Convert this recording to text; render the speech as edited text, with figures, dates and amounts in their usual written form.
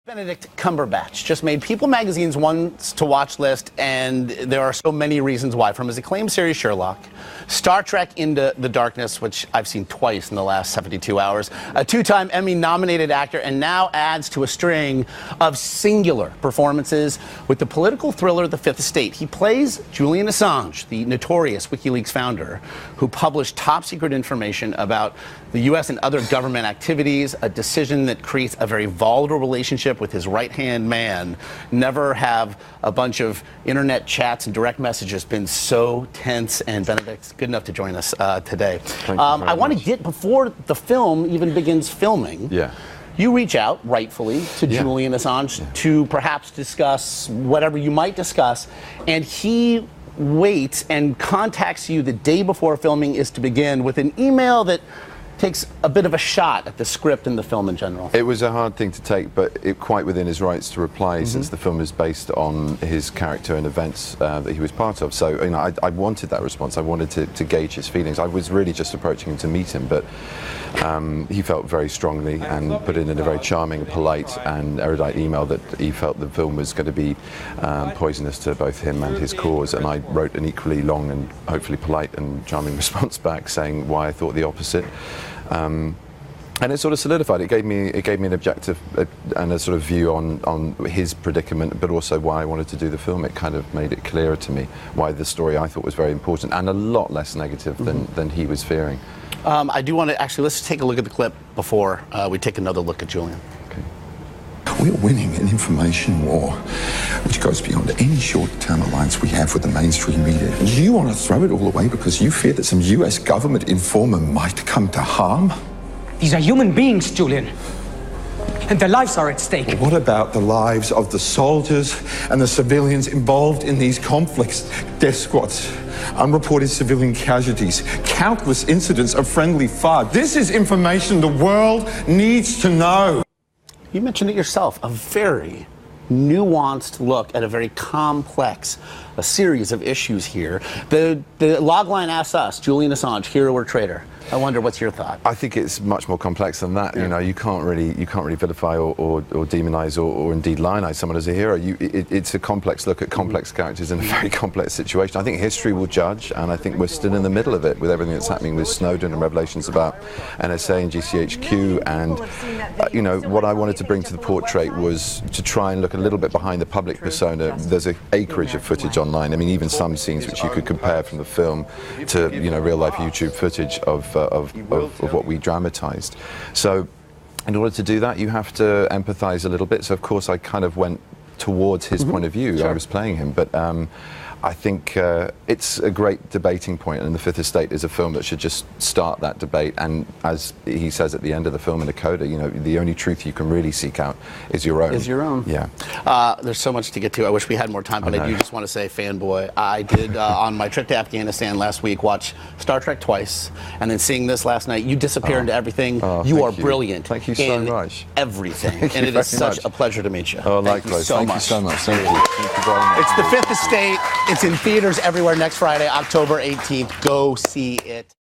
Benedict Cumberbatch just made People magazine's ones-to-watch list, and there are so many reasons why. From his acclaimed series Sherlock, Star Trek Into the Darkness, which I've seen twice in the last 72 hours, a two-time Emmy-nominated actor, and now adds to a string of singular performances with the political thriller The Fifth Estate. He plays Julian Assange, the notorious WikiLeaks founder, who published top-secret information about the U.S. and other government activities, a decision that creates a very volatile relationship with his right-hand man. Never have a bunch of internet chats and direct messages been so tense. And Benedict's good enough to join us today. I want to get, before the film even begins filming, you reach out, rightfully, to Julian Assange to perhaps discuss whatever you might discuss, and he waits and contacts you the day before filming is to begin with an email that takes a bit of a shot at the script and the film in general. It was a hard thing to take, but quite within his rights to reply, since the film is based on his character and events that he was part of. So, you know, I wanted that response. I wanted to gauge his feelings. I was really just approaching him to meet him, but he felt very strongly and put in a very charming, polite and erudite email that he felt the film was going to be poisonous to both him and his cause. And I wrote an equally long and hopefully polite and charming response back saying why I thought the opposite. And it sort of solidified. It gave me an objective and a sort of view on his predicament, but also why I wanted to do the film. It kind of made it clearer to me why the story I thought was very important and a lot less negative than he was fearing. I do want to actually, let's take a look at the clip before we take another look at Julian. We're winning an information war which goes beyond any short-term alliance we have with the mainstream media. You want to throw it all away because you fear that some US government informer might come to harm? These are human beings, Julian. And their lives are at stake. What about the lives of the soldiers and the civilians involved in these conflicts? Death squads, unreported civilian casualties, countless incidents of friendly fire. This is information the world needs to know. You mentioned it yourself, a very nuanced look at a very complex series of issues here. The logline asks us, Julian Assange, hero or traitor? I wonder, what's your thought? I think it's much more complex than that. You know, you can't really vilify or demonize or indeed lionize someone as a hero. It's a complex look at complex characters in a very complex situation. I think history will judge, and I think we're still in the middle of it with everything that's happening with Snowden and revelations about NSA and GCHQ. And you know, what I wanted to bring to the portrait was to try and look a little bit behind the public persona. There's an acreage of footage online. I mean, even some scenes which you could compare from the film to, you know, real life YouTube footage of what we dramatized. So in order to do that, you have to empathize a little bit. So of course I kind of went towards his point of view. I was playing him, but I think it's a great debating point, and The Fifth Estate is a film that should just start that debate. And as he says at the end of the film in the coda, you know, the only truth you can really seek out is your own. Is your own. Yeah. There's so much to get to. I wish we had more time, but I do just want to say, fanboy, I did, on my trip to Afghanistan last week, watch Star Trek twice, and then seeing this last night. You disappear into everything. You are brilliant. Thank you so much. Everything. And it is such a pleasure to meet you. Oh, likewise. Thank you so much. Thank you. Thank you very much. It's The Fifth Estate. It's in theaters everywhere next Friday, October 18th. Go see it.